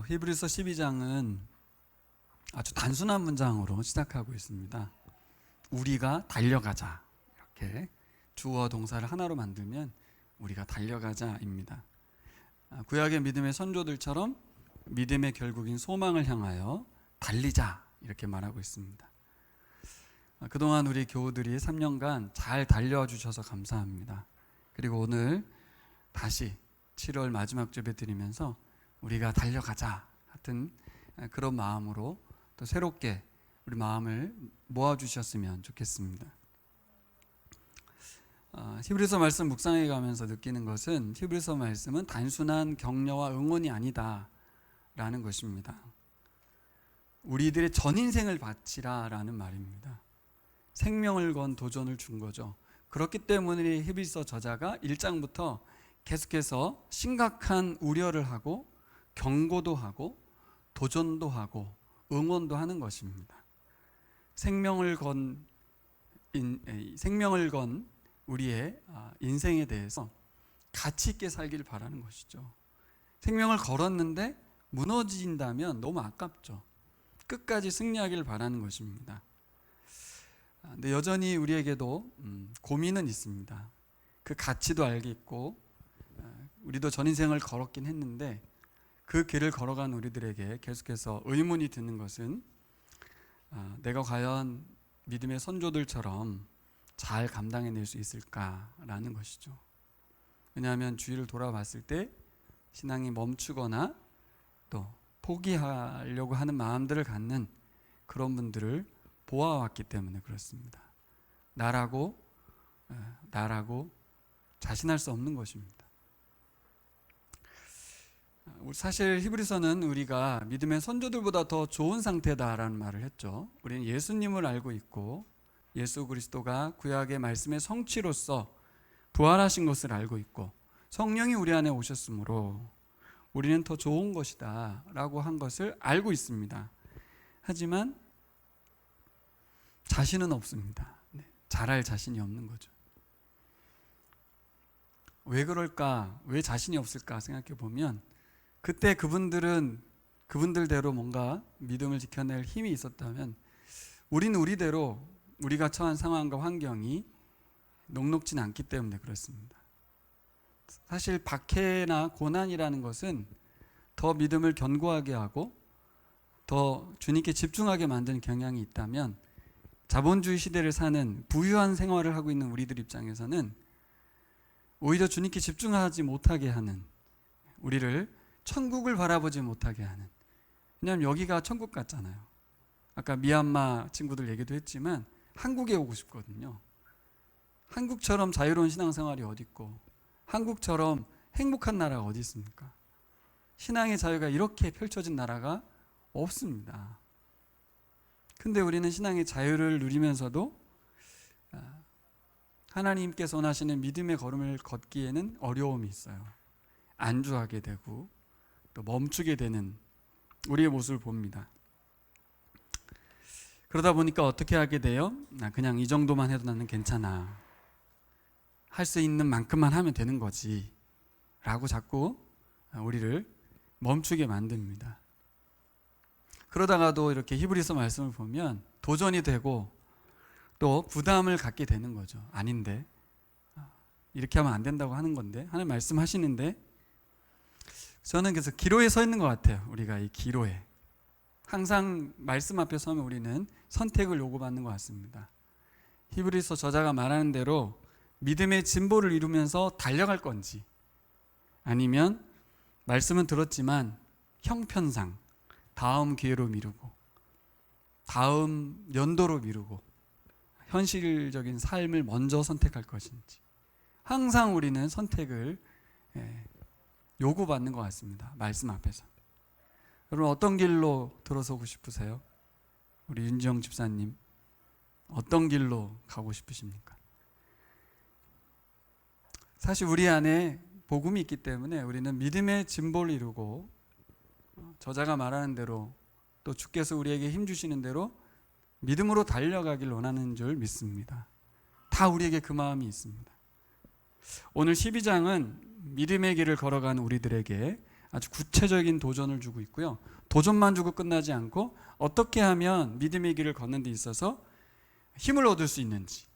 히브리서 12장은 아주 단순한 문장으로 시작하고 있습니다. 우리가 달려가자, 이렇게 주어와 동사를 하나로 만들면 우리가 달려가자입니다. 구약의 믿음의 선조들처럼 믿음의 결국인 소망을 향하여 달리자, 이렇게 말하고 있습니다. 그동안 우리 교우들이 3년간 잘 달려주셔서 감사합니다. 그리고 오늘 다시 7월 마지막 주에 드리면서 우리가 달려가자 하여튼 그런 마음으로 또 새롭게 우리 마음을 모아주셨으면 좋겠습니다. 히브리서 말씀 묵상해 가면서 느끼는 것은 히브리서 말씀은 단순한 격려와 응원이 아니다 라는 것입니다. 우리들의 전 인생을 바치라 라는 말입니다. 생명을 건 도전을 준 거죠. 그렇기 때문에 히브리서 저자가 1장부터 계속해서 심각한 우려를 하고 경고도 하고 도전도 하고 응원도 하는 것입니다. 생명을 건 우리의 인생에 대해서 가치 있게 살기를 바라는 것이죠. 생명을 걸었는데 무너진다면 너무 아깝죠. 끝까지 승리하기를 바라는 것입니다. 근데 여전히 우리에게도 고민은 있습니다. 그 가치도 알겠고 우리도 전 인생을 걸었긴 했는데 그 길을 걸어간 우리들에게 계속해서 의문이 드는 것은 내가 과연 믿음의 선조들처럼 잘 감당해낼 수 있을까라는 것이죠. 왜냐하면 주위를 돌아봤을 때 신앙이 멈추거나 또 포기하려고 하는 마음들을 갖는 그런 분들을 보아왔기 때문에 그렇습니다. 나라고 자신할 수 없는 것입니다. 사실 히브리서는 우리가 믿음의 선조들보다 더 좋은 상태다라는 말을 했죠. 우리는 예수님을 알고 있고 예수 그리스도가 구약의 말씀의 성취로서 부활하신 것을 알고 있고 성령이 우리 안에 오셨으므로 우리는 더 좋은 것이다 라고 한 것을 알고 있습니다. 하지만 자신은 없습니다. 잘할 자신이 없는 거죠. 왜 그럴까? 왜 자신이 없을까 생각해 보면 그때 그분들대로 뭔가 믿음을 지켜낼 힘이 있었다면 우리는 우리대로 우리가 처한 상황과 환경이 녹록진 않기 때문에 그렇습니다. 사실 박해나 고난이라는 것은 더 믿음을 견고하게 하고 더 주님께 집중하게 만드는 경향이 있다면 자본주의 시대를 사는 부유한 생활을 하고 있는 우리들 입장에서는 오히려 주님께 집중하지 못하게 하는, 우리를 천국을 바라보지 못하게 하는, 왜냐하면 여기가 천국 같잖아요. 아까 미얀마 친구들 얘기도 했지만 한국에 오고 싶거든요. 한국처럼 자유로운 신앙생활이 어디 있고 한국처럼 행복한 나라가 어디 있습니까? 신앙의 자유가 이렇게 펼쳐진 나라가 없습니다. 근데 우리는 신앙의 자유를 누리면서도 하나님께서 원하시는 믿음의 걸음을 걷기에는 어려움이 있어요. 안주하게 되고 또 멈추게 되는 우리의 모습을 봅니다. 그러다 보니까 어떻게 하게 돼요? 그냥 이 정도만 해도 나는 괜찮아. 할 수 있는 만큼만 하면 되는 거지 라고 자꾸 우리를 멈추게 만듭니다. 그러다가도 이렇게 히브리서 말씀을 보면 도전이 되고 또 부담을 갖게 되는 거죠. 아닌데 이렇게 하면 안 된다고 하는 건데 하나님 말씀하시는데 저는 그래서 기로에 서 있는 것 같아요. 우리가 이 기로에 항상 말씀 앞에 서면 우리는 선택을 요구받는 것 같습니다. 히브리서 저자가 말하는 대로 믿음의 진보를 이루면서 달려갈 건지 아니면 말씀은 들었지만 형편상 다음 기회로 미루고 다음 연도로 미루고 현실적인 삶을 먼저 선택할 것인지 항상 우리는 선택을 요구받는 것 같습니다. 말씀 앞에서. 여러분 어떤 길로 들어서고 싶으세요? 우리 윤지영 집사님 어떤 길로 가고 싶으십니까? 사실 우리 안에 복음이 있기 때문에 우리는 믿음의 진보를 이루고 저자가 말하는 대로 또 주께서 우리에게 힘 주시는 대로 믿음으로 달려가길 원하는 줄 믿습니다. 다 우리에게 그 마음이 있습니다. 오늘 12장은 믿음의 길을 걸어가는 우리들에게 아주 구체적인 도전을 주고 있고요. 도전만 주고 끝나지 않고 어떻게 하면 믿음의 길을 걷는 데 있어서 힘을 얻을 수 있는지,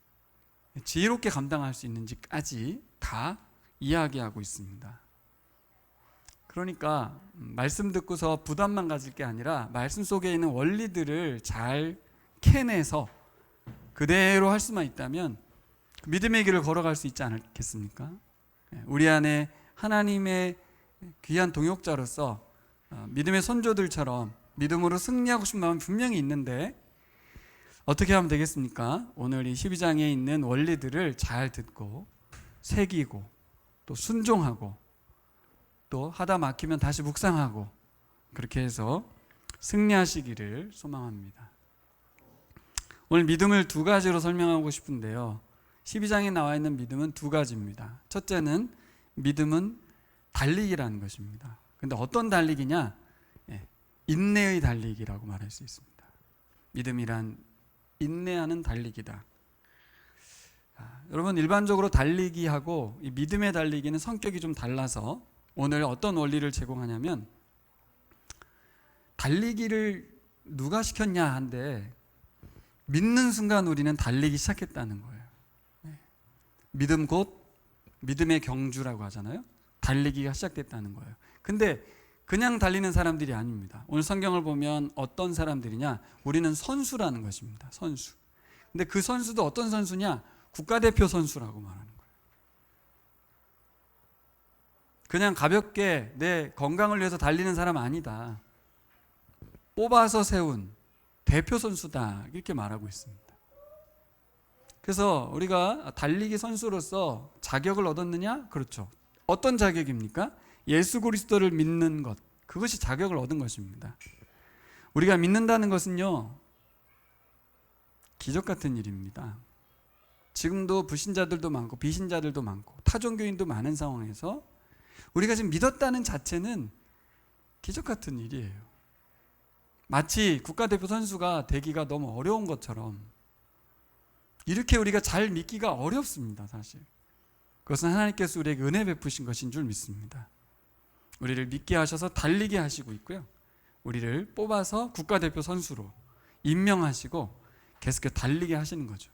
지혜롭게 감당할 수 있는지까지 다 이야기하고 있습니다. 그러니까 말씀 듣고서 부담만 가질 게 아니라 말씀 속에 있는 원리들을 잘 캐내서 그대로 할 수만 있다면 믿음의 길을 걸어갈 수 있지 않겠습니까? 우리 안에 하나님의 귀한 동역자로서 믿음의 선조들처럼 믿음으로 승리하고 싶은 마음이 분명히 있는데 어떻게 하면 되겠습니까? 오늘 이 12장에 있는 원리들을 잘 듣고 새기고 또 순종하고 또 하다 막히면 다시 묵상하고 그렇게 해서 승리하시기를 소망합니다. 오늘 믿음을 두 가지로 설명하고 싶은데요. 12장에 나와 있는 믿음은 두 가지입니다. 첫째는 믿음은 달리기라는 것입니다. 그런데 어떤 달리기냐? 인내의 달리기라고 말할 수 있습니다. 믿음이란 인내하는 달리기다. 여러분, 일반적으로 달리기하고 이 믿음의 달리기는 성격이 좀 달라서 오늘 어떤 원리를 제공하냐면 달리기를 누가 시켰냐 한데 믿는 순간 우리는 달리기 시작했다는 거예요. 믿음 곧 믿음의 경주라고 하잖아요. 달리기가 시작됐다는 거예요. 근데 그냥 달리는 사람들이 아닙니다. 오늘 성경을 보면 어떤 사람들이냐? 우리는 선수라는 것입니다. 선수. 근데 그 선수도 어떤 선수냐? 국가대표 선수라고 말하는 거예요. 그냥 가볍게 내 건강을 위해서 달리는 사람 아니다. 뽑아서 세운 대표 선수다. 이렇게 말하고 있습니다. 그래서 우리가 달리기 선수로서 자격을 얻었느냐? 그렇죠. 어떤 자격입니까? 예수 그리스도를 믿는 것. 그것이 자격을 얻은 것입니다. 우리가 믿는다는 것은요, 기적 같은 일입니다. 지금도 불신자들도 많고 비신자들도 많고 타종교인도 많은 상황에서 우리가 지금 믿었다는 자체는 기적 같은 일이에요. 마치 국가대표 선수가 되기가 너무 어려운 것처럼 이렇게 우리가 잘 믿기가 어렵습니다. 사실 그것은 하나님께서 우리에게 은혜 베푸신 것인 줄 믿습니다. 우리를 믿게 하셔서 달리게 하시고 있고요, 우리를 뽑아서 국가대표 선수로 임명하시고 계속해서 달리게 하시는 거죠.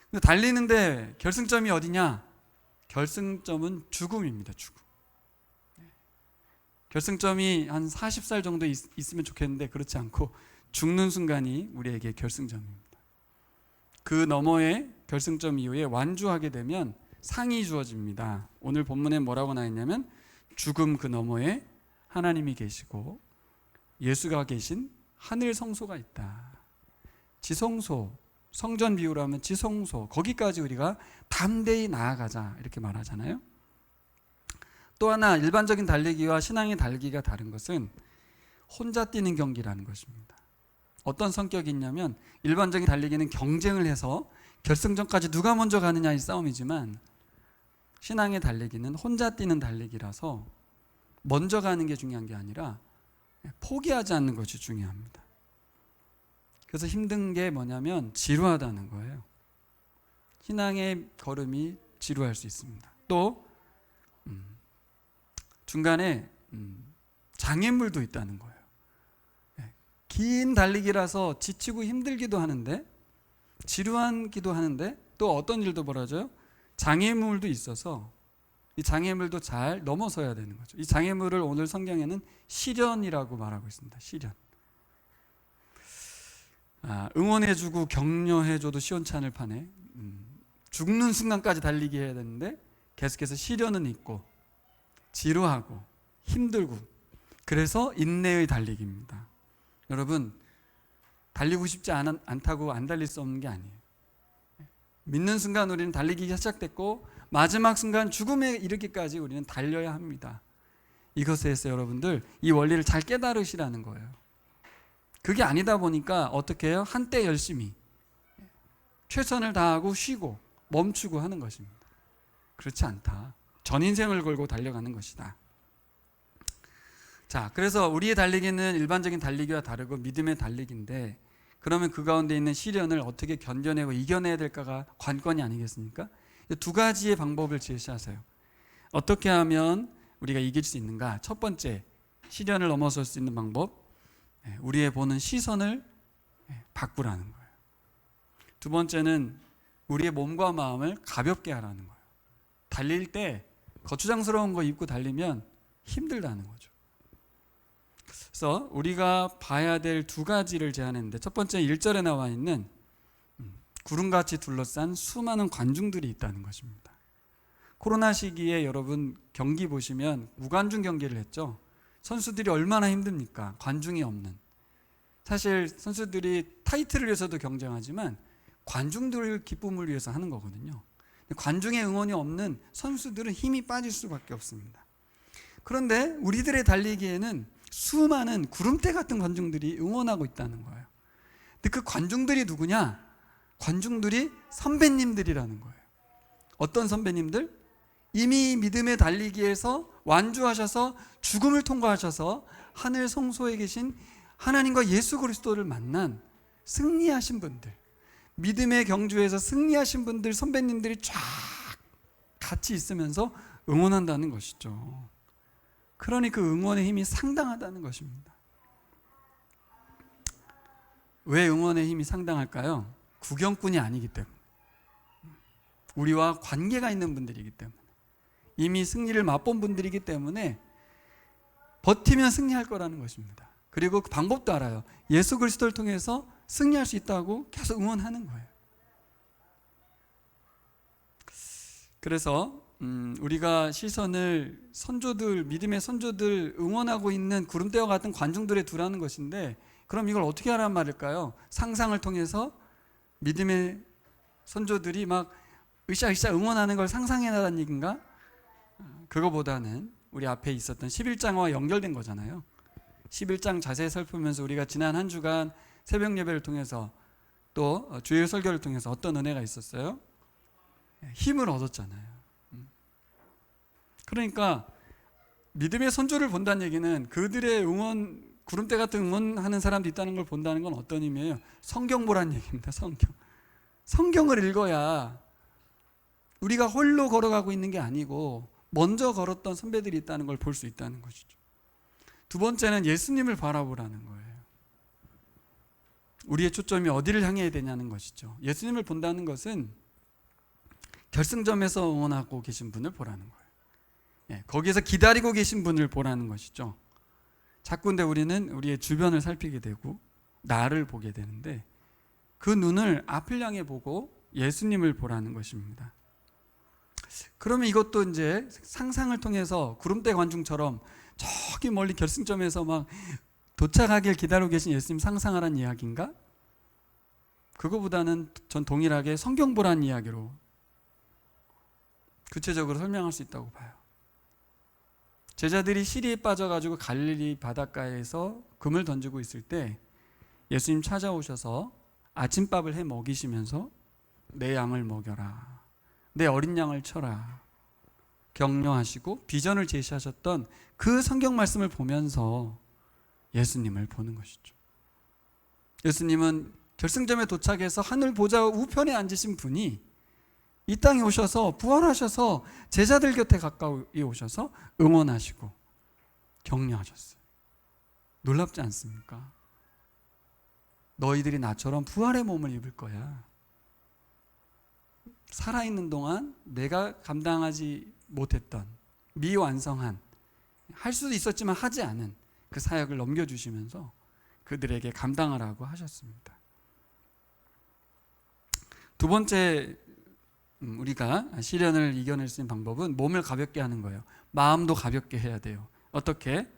근데 달리는데 결승점이 어디냐? 결승점은 죽음입니다. 죽음. 결승점이 한 40살 정도 있으면 좋겠는데 그렇지 않고 죽는 순간이 우리에게 결승점입니다. 그 너머의 결승점 이후에 완주하게 되면 상이 주어집니다. 오늘 본문에 뭐라고 나와 있냐면 죽음 그 너머에 하나님이 계시고 예수가 계신 하늘 성소가 있다. 지성소, 성전 비유로 하면 지성소, 거기까지 우리가 담대히 나아가자 이렇게 말하잖아요. 또 하나 일반적인 달리기와 신앙의 달리기가 다른 것은 혼자 뛰는 경기라는 것입니다. 어떤 성격이 있냐면 일반적인 달리기는 경쟁을 해서 결승전까지 누가 먼저 가느냐의 싸움이지만 신앙의 달리기는 혼자 뛰는 달리기라서 먼저 가는 게 중요한 게 아니라 포기하지 않는 것이 중요합니다. 그래서 힘든 게 뭐냐면 지루하다는 거예요. 신앙의 걸음이 지루할 수 있습니다. 또 중간에 장애물도 있다는 거예요. 긴 달리기라서 지치고 힘들기도 하는데 지루하기도 하는데 또 어떤 일도 벌어져요? 장애물도 있어서 이 장애물도 잘 넘어서야 되는 거죠. 이 장애물을 오늘 성경에는 시련이라고 말하고 있습니다. 시련. 응원해주고 격려해줘도 시원찮을 판에 죽는 순간까지 달리기 해야 되는데 계속해서 시련은 있고 지루하고 힘들고 그래서 인내의 달리기입니다. 여러분 달리고 싶지 않다고 안 달릴 수 없는 게 아니에요. 믿는 순간 우리는 달리기가 시작됐고 마지막 순간 죽음에 이르기까지 우리는 달려야 합니다. 이것에 대해서 여러분들 이 원리를 잘 깨달으시라는 거예요. 그게 아니다 보니까 어떻게 해요? 한때 열심히 최선을 다하고 쉬고 멈추고 하는 것입니다. 그렇지 않다. 전 인생을 걸고 달려가는 것이다. 자, 그래서 우리의 달리기는 일반적인 달리기와 다르고 믿음의 달리기인데 그러면 그 가운데 있는 시련을 어떻게 견뎌내고 이겨내야 될까가 관건이 아니겠습니까? 두 가지의 방법을 제시하세요. 어떻게 하면 우리가 이길 수 있는가? 첫 번째, 시련을 넘어설 수 있는 방법, 우리의 보는 시선을 바꾸라는 거예요. 두 번째는 우리의 몸과 마음을 가볍게 하라는 거예요. 달릴 때 거추장스러운 거 입고 달리면 힘들다는 거죠. 그래서 우리가 봐야 될 두 가지를 제안했는데, 첫 번째 1절에 나와 있는 구름같이 둘러싼 수많은 관중들이 있다는 것입니다. 코로나 시기에 여러분 경기 보시면 무관중 경기를 했죠. 선수들이 얼마나 힘듭니까? 관중이 없는. 사실 선수들이 타이틀을 위해서도 경쟁하지만 관중들 기쁨을 위해서 하는 거거든요. 관중의 응원이 없는 선수들은 힘이 빠질 수밖에 없습니다. 그런데 우리들의 달리기에는 수많은 구름대 같은 관중들이 응원하고 있다는 거예요. 근데 그 관중들이 누구냐? 관중들이 선배님들이라는 거예요. 어떤 선배님들? 이미 믿음의 달리기에서 완주하셔서 죽음을 통과하셔서 하늘 성소에 계신 하나님과 예수 그리스도를 만난 승리하신 분들, 믿음의 경주에서 승리하신 분들, 선배님들이 쫙 같이 있으면서 응원한다는 것이죠. 그러니 그 응원의 힘이 상당하다는 것입니다. 왜 응원의 힘이 상당할까요? 구경꾼이 아니기 때문에, 우리와 관계가 있는 분들이기 때문에, 이미 승리를 맛본 분들이기 때문에 버티면 승리할 거라는 것입니다. 그리고 그 방법도 알아요. 예수 그리스도를 통해서 승리할 수 있다고 계속 응원하는 거예요. 그래서 우리가 시선을 선조들, 믿음의 선조들 응원하고 있는 구름대와 같은 관중들에 두라는 것인데, 그럼 이걸 어떻게 하란 말일까요? 상상을 통해서 믿음의 선조들이 막 으쌰으쌰 응원하는 걸 상상해내라는 얘기인가? 그거보다는 우리 앞에 있었던 11장과 연결된 거잖아요. 11장 자세히 살피면서 우리가 지난 한 주간 새벽 예배를 통해서 또 주일 설교를 통해서 어떤 은혜가 있었어요? 힘을 얻었잖아요. 그러니까 믿음의 선조를 본다는 얘기는 그들의 응원, 구름대 같은 응원하는 사람도 있다는 걸 본다는 건 어떤 의미예요? 성경 보라는 얘기입니다. 성경을 읽어야 우리가 홀로 걸어가고 있는 게 아니고 먼저 걸었던 선배들이 있다는 걸 볼 수 있다는 것이죠. 두 번째는 예수님을 바라보라는 거예요. 우리의 초점이 어디를 향해야 되냐는 것이죠. 예수님을 본다는 것은 결승점에서 응원하고 계신 분을 보라는 거예요. 거기에서 기다리고 계신 분을 보라는 것이죠. 자꾸 근데 우리는 우리의 주변을 살피게 되고 나를 보게 되는데, 그 눈을 앞을 향해 보고 예수님을 보라는 것입니다. 그러면 이것도 이제 상상을 통해서 구름대 관중처럼 저기 멀리 결승점에서 막 도착하길 기다리고 계신 예수님 상상하라는 이야기인가? 그거보다는 전 동일하게 성경 보라는 이야기로 구체적으로 설명할 수 있다고 봐요. 제자들이 시리에 빠져가지고 갈릴리 바닷가에서 금을 던지고 있을 때 예수님 찾아오셔서 아침밥을 해 먹이시면서 내 양을 먹여라, 내 어린 양을 쳐라 격려하시고 비전을 제시하셨던 그 성경 말씀을 보면서 예수님을 보는 것이죠. 예수님은 결승점에 도착해서 하늘 보좌 우편에 앉으신 분이 이 땅에 오셔서 부활하셔서 제자들 곁에 가까이 오셔서 응원하시고 격려하셨어요. 놀랍지 않습니까? 너희들이 나처럼 부활의 몸을 입을 거야. 살아있는 동안 내가 감당하지 못했던 미완성한, 할 수도 있었지만 하지 않은 그 사역을 넘겨주시면서 그들에게 감당하라고 하셨습니다. 두 번째, 우리가 시련을 이겨낼 수 있는 방법은 몸을 가볍게 하는 거예요. 마음도 가볍게 해야 돼요. 어떻게?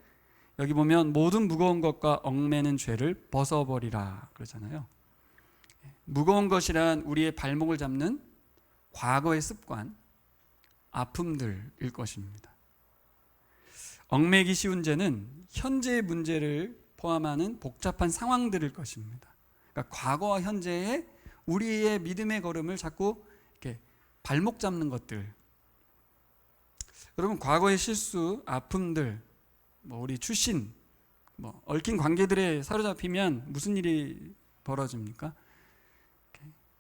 여기 보면 모든 무거운 것과 얽매는 죄를 벗어버리라 그러잖아요. 무거운 것이란 우리의 발목을 잡는 과거의 습관, 아픔들일 것입니다. 얽매기 쉬운 죄는 현재의 문제를 포함하는 복잡한 상황들일 것입니다. 그러니까 과거와 현재의 우리의 믿음의 걸음을 자꾸 이렇게 발목 잡는 것들. 여러분, 과거의 실수, 아픔들, 우리 출신, 얽힌 관계들에 사로잡히면 무슨 일이 벌어집니까?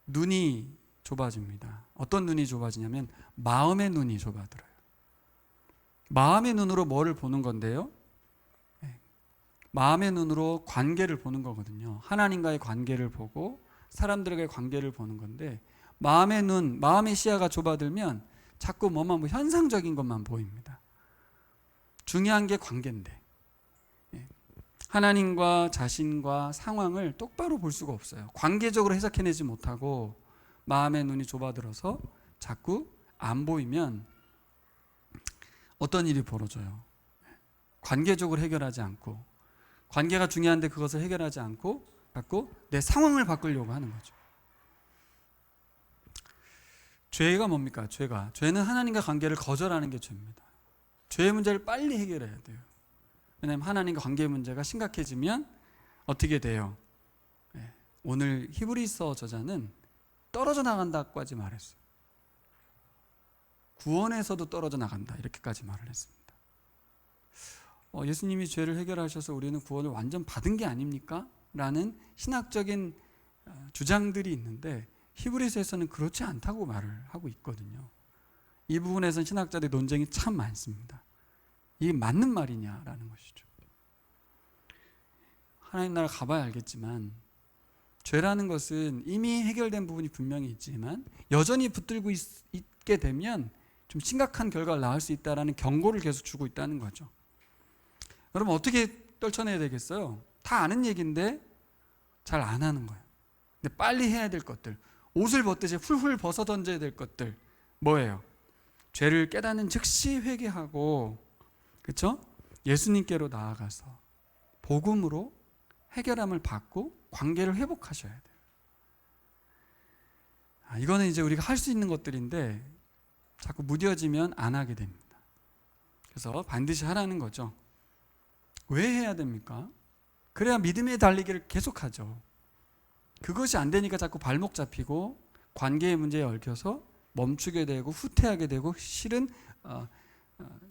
눈이 좁아집니다. 어떤 눈이 좁아지냐면 마음의 눈이 좁아들어요. 마음의 눈으로 뭐를 보는 건데요? 마음의 눈으로 관계를 보는 거거든요. 하나님과의 관계를 보고 사람들과의 관계를 보는 건데, 마음의 눈, 마음의 시야가 좁아들면 자꾸 뭐만 현상적인 것만 보입니다. 중요한 게 관계인데, 하나님과 자신과 상황을 똑바로 볼 수가 없어요. 관계적으로 해석해내지 못하고 마음의 눈이 좁아들어서 자꾸 안 보이면 어떤 일이 벌어져요? 관계적으로 해결하지 않고, 관계가 중요한데 그것을 해결하지 않고 자꾸 내 상황을 바꾸려고 하는 거죠. 죄가 뭡니까? 죄는 하나님과 관계를 거절하는 게 죄입니다. 죄의 문제를 빨리 해결해야 돼요. 왜냐하면 하나님과 관계의 문제가 심각해지면 어떻게 돼요? 오늘 히브리서 저자는 떨어져 나간다고까지 말했어요. 구원에서도 떨어져 나간다, 이렇게까지 말을 했습니다. 예수님이 죄를 해결하셔서 우리는 구원을 완전 받은 게 아닙니까? 라는 신학적인 주장들이 있는데, 히브리서에서는 그렇지 않다고 말을 하고 있거든요. 이 부분에서는 신학자들의 논쟁이 참 많습니다. 이게 맞는 말이냐라는 것이죠. 하나님 나라 가봐야 알겠지만, 죄라는 것은 이미 해결된 부분이 분명히 있지만 여전히 붙들고 있게 되면 좀 심각한 결과를 낳을 수 있다는 경고를 계속 주고 있다는 거죠. 여러분, 어떻게 떨쳐내야 되겠어요? 다 아는 얘기인데 잘 안 하는 거예요. 근데 빨리 해야 될 것들, 옷을 벗듯이 훌훌 벗어 던져야 될 것들 뭐예요? 죄를 깨닫는 즉시 회개하고, 그렇죠? 예수님께로 나아가서 복음으로 해결함을 받고 관계를 회복하셔야 돼요. 이거는 이제 우리가 할 수 있는 것들인데 자꾸 무뎌지면 안 하게 됩니다. 그래서 반드시 하라는 거죠. 왜 해야 됩니까? 그래야 믿음의 달리기를 계속하죠. 그것이 안 되니까 자꾸 발목 잡히고 관계의 문제에 얽혀서 멈추게 되고 후퇴하게 되고,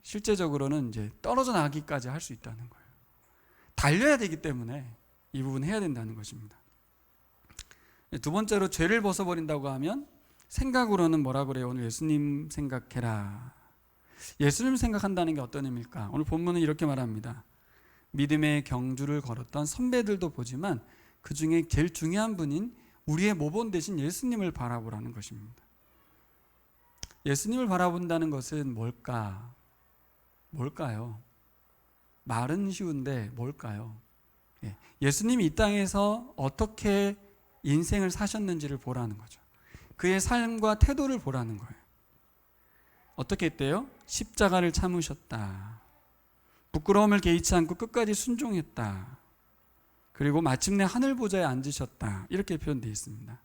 실제적으로는 이제 떨어져 나가기까지 할 수 있다는 거예요. 달려야 되기 때문에 이 부분 해야 된다는 것입니다. 두 번째로, 죄를 벗어버린다고 하면 생각으로는 뭐라 그래요? 오늘 예수님 생각해라. 예수님 생각한다는 게 어떤 의미일까? 오늘 본문은 이렇게 말합니다. 믿음의 경주를 걸었던 선배들도 보지만 그 중에 제일 중요한 분인 우리의 모본 대신 예수님을 바라보라는 것입니다. 예수님을 바라본다는 것은 뭘까요? 말은 쉬운데 뭘까요? 예수님이 이 땅에서 어떻게 인생을 사셨는지를 보라는 거죠. 그의 삶과 태도를 보라는 거예요. 어떻게 했대요? 십자가를 참으셨다. 부끄러움을 개의치 않고 끝까지 순종했다. 그리고 마침내 하늘 보좌에 앉으셨다. 이렇게 표현되어 있습니다.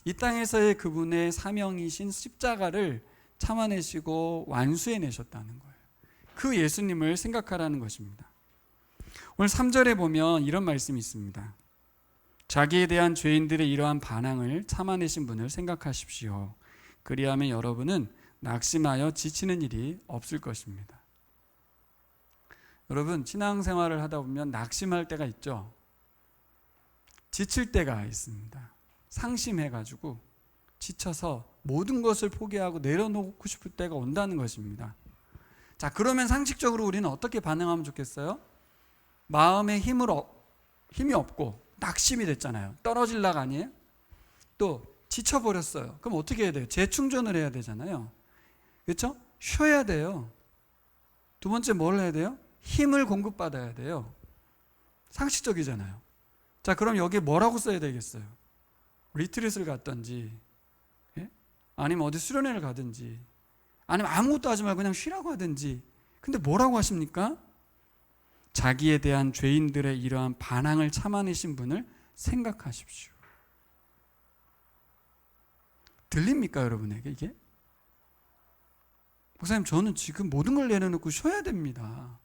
이 땅에서의 그분의 사명이신 십자가를 참아내시고 완수해내셨다는 거예요. 그 예수님을 생각하라는 것입니다. 오늘 3절에 보면 이런 말씀이 있습니다. 자기에 대한 죄인들의 이러한 반항을 참아내신 분을 생각하십시오. 그리하면 여러분은 낙심하여 지치는 일이 없을 것입니다. 여러분, 신앙생활을 하다 보면 낙심할 때가 있죠. 지칠 때가 있습니다. 상심해가지고 지쳐서 모든 것을 포기하고 내려놓고 싶을 때가 온다는 것입니다. 자, 그러면 상식적으로 우리는 어떻게 반응하면 좋겠어요? 마음에 힘이 없고 낙심이 됐잖아요. 떨어질락 아니에요? 또 지쳐버렸어요. 그럼 어떻게 해야 돼요? 재충전을 해야 되잖아요. 그렇죠? 쉬어야 돼요. 두 번째 뭘 해야 돼요? 힘을 공급받아야 돼요. 상식적이잖아요. 자, 그럼 여기에 뭐라고 써야 되겠어요? 리트릿을 갔든지, 아니면 어디 수련회를 가든지, 아니면 아무것도 하지 말고 그냥 쉬라고 하든지. 근데 뭐라고 하십니까? 자기에 대한 죄인들의 이러한 반항을 참아내신 분을 생각하십시오. 들립니까, 여러분에게 이게? 목사님, 저는 지금 모든 걸 내려놓고 쉬어야 됩니다.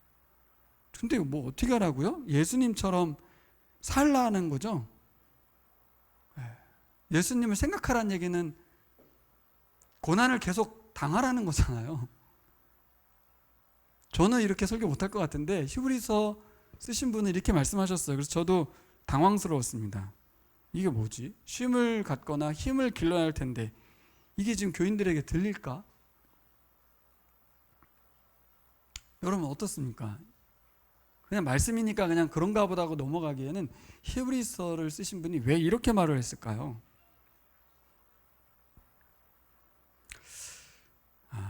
근데 뭐 어떻게 하라고요? 예수님처럼 살라는 거죠? 예수님을 생각하라는 얘기는 고난을 계속 당하라는 거잖아요. 저는 이렇게 설교 못할 것 같은데 히브리서 쓰신 분은 이렇게 말씀하셨어요. 그래서 저도 당황스러웠습니다. 이게 뭐지? 쉼을 갖거나 힘을 길러야 할 텐데 이게 지금 교인들에게 들릴까? 여러분 어떻습니까? 그냥 말씀이니까 그냥 그런가 보다 하고 넘어가기에는 히브리서를 쓰신 분이 왜 이렇게 말을 했을까요?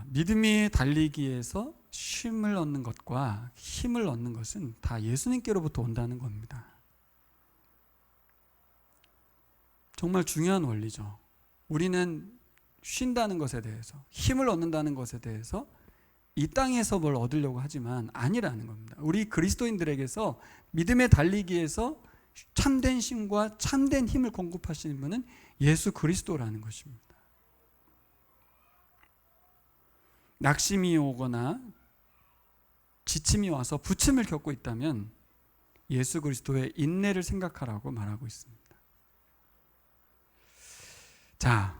믿음이 달리기에서 쉼을 얻는 것과 힘을 얻는 것은 다 예수님께로부터 온다는 겁니다. 정말 중요한 원리죠. 우리는 쉰다는 것에 대해서, 힘을 얻는다는 것에 대해서 이 땅에서 뭘 얻으려고 하지만 아니라는 겁니다. 우리 그리스도인들에게서 믿음의 달리기에서 참된 쉼과 참된 힘을 공급하시는 분은 예수 그리스도라는 것입니다. 낙심이 오거나 지침이 와서 부침을 겪고 있다면 예수 그리스도의 인내를 생각하라고 말하고 있습니다. 자,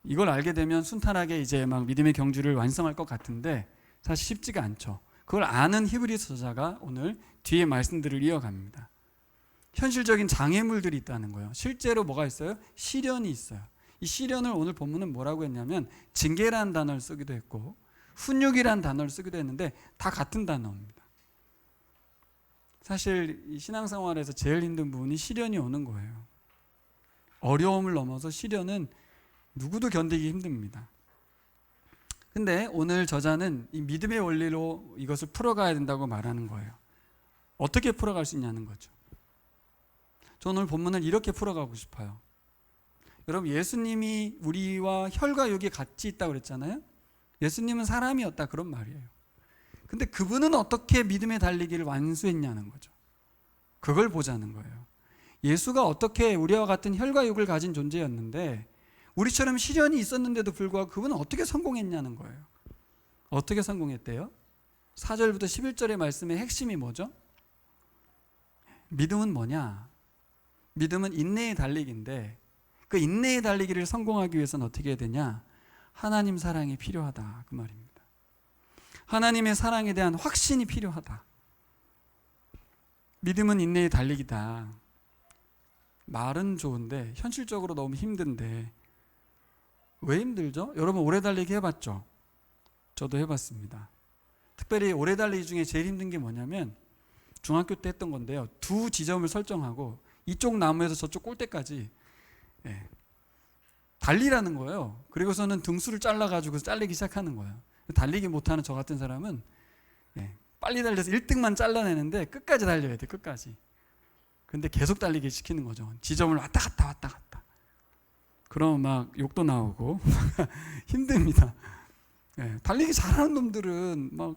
이걸 알게 되면 순탄하게 이제 막 믿음의 경주를 완성할 것 같은데 사실 쉽지가 않죠. 그걸 아는 히브리서 저자가 오늘 뒤에 말씀들을 이어갑니다. 현실적인 장애물들이 있다는 거예요. 실제로 뭐가 있어요? 시련이 있어요. 이 시련을 오늘 본문은 뭐라고 했냐면 징계라는 단어를 쓰기도 했고 훈육이라는 단어를 쓰기도 했는데 다 같은 단어입니다. 사실 이 신앙생활에서 제일 힘든 부분이 시련이 오는 거예요. 어려움을 넘어서 시련은 누구도 견디기 힘듭니다. 근데 오늘 저자는 이 믿음의 원리로 이것을 풀어가야 된다고 말하는 거예요. 어떻게 풀어갈 수 있냐는 거죠. 저는 오늘 본문을 이렇게 풀어가고 싶어요. 여러분 예수님이 우리와 혈과 육이 같이 있다고 그랬잖아요. 예수님은 사람이었다 그런 말이에요. 근데 그분은 어떻게 믿음의 달리기를 완수했냐는 거죠. 그걸 보자는 거예요. 예수가 어떻게 우리와 같은 혈과 육을 가진 존재였는데 우리처럼 시련이 있었는데도 불구하고 그분은 어떻게 성공했냐는 거예요. 어떻게 성공했대요? 4절부터 11절의 말씀의 핵심이 뭐죠? 믿음은 뭐냐? 믿음은 인내의 달리기인데 그 인내의 달리기를 성공하기 위해서는 어떻게 해야 되냐? 하나님 사랑이 필요하다 그 말입니다. 하나님의 사랑에 대한 확신이 필요하다. 믿음은 인내의 달리기다. 말은 좋은데 현실적으로 너무 힘든데 왜 힘들죠? 여러분 오래 달리기 해봤죠? 저도 해봤습니다. 특별히 오래 달리기 중에 제일 힘든 게 뭐냐면 중학교 때 했던 건데요. 두 지점을 설정하고 이쪽 나무에서 저쪽 꼴대까지 달리라는 거예요. 그리고서는 등수를 잘라가지고 잘리기 시작하는 거예요. 달리기 못하는 저 같은 사람은 빨리 달려서 1등만 잘라내는데 끝까지 달려야 돼. 끝까지. 근데 계속 달리게 시키는 거죠. 지점을 왔다 갔다 왔다 갔다. 그러면 막 욕도 나오고 힘듭니다. 달리기 잘하는 놈들은 막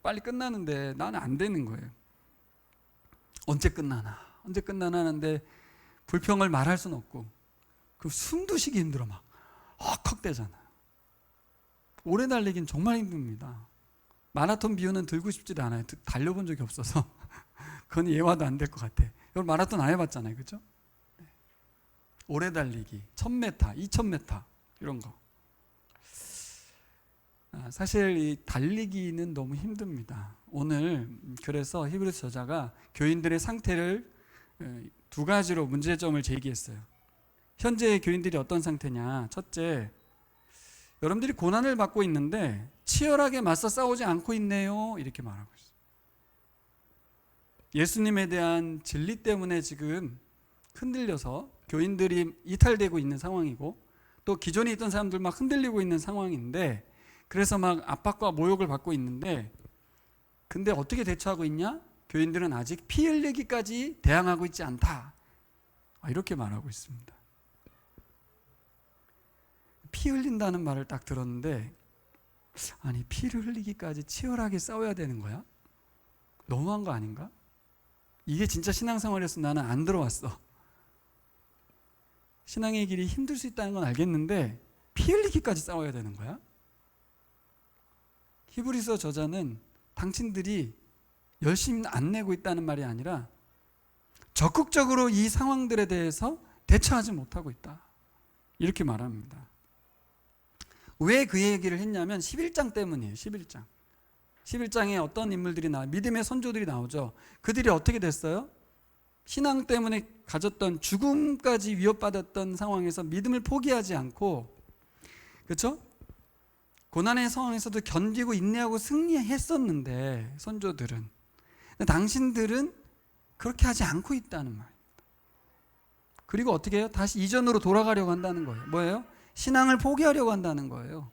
빨리 끝나는데 나는 안 되는 거예요. 언제 끝나나 하는데 불평을 말할 수는 없고 그 숨도 쉬기 힘들어 막 헉헉대잖아요. 오래 달리기는 정말 힘듭니다. 마라톤 비유는 들고 싶지도 않아요. 달려본 적이 없어서 그건 예화도 안 될 것 같아. 여러분 마라톤 안 해봤잖아요, 그렇죠? 오래 달리기, 1000m, 2000m 이런 거. 사실 이 달리기는 너무 힘듭니다. 오늘 그래서 히브리서 저자가 교인들의 상태를 두 가지로 문제점을 제기했어요. 현재 교인들이 어떤 상태냐? 첫째, 여러분들이 고난을 받고 있는데 치열하게 맞서 싸우지 않고 있네요. 이렇게 말하고 있어요. 예수님에 대한 진리 때문에 지금 흔들려서 교인들이 이탈되고 있는 상황이고 또 기존에 있던 사람들 막 흔들리고 있는 상황인데 그래서 막 압박과 모욕을 받고 있는데 근데 어떻게 대처하고 있냐? 교인들은 아직 피 흘리기까지 대항하고 있지 않다. 이렇게 말하고 있습니다. 피 흘린다는 말을 딱 들었는데 아니 피를 흘리기까지 치열하게 싸워야 되는 거야? 너무한 거 아닌가? 이게 진짜 신앙생활에서 나는 안 들어왔어. 신앙의 길이 힘들 수 있다는 건 알겠는데 피 흘리기까지 싸워야 되는 거야? 히브리서 저자는 당신들이 열심히 안 내고 있다는 말이 아니라 적극적으로 이 상황들에 대해서 대처하지 못하고 있다. 이렇게 말합니다. 왜 그 얘기를 했냐면 11장 때문이에요. 11장에 어떤 인물들이 믿음의 선조들이 나오죠. 그들이 어떻게 됐어요? 신앙 때문에 가졌던 죽음까지 위협받았던 상황에서 믿음을 포기하지 않고 그렇죠? 고난의 상황에서도 견디고 인내하고 승리했었는데 선조들은. 근데 당신들은 그렇게 하지 않고 있다는 말입니다. 그리고 어떻게 해요? 다시 이전으로 돌아가려고 한다는 거예요. 뭐예요? 신앙을 포기하려고 한다는 거예요.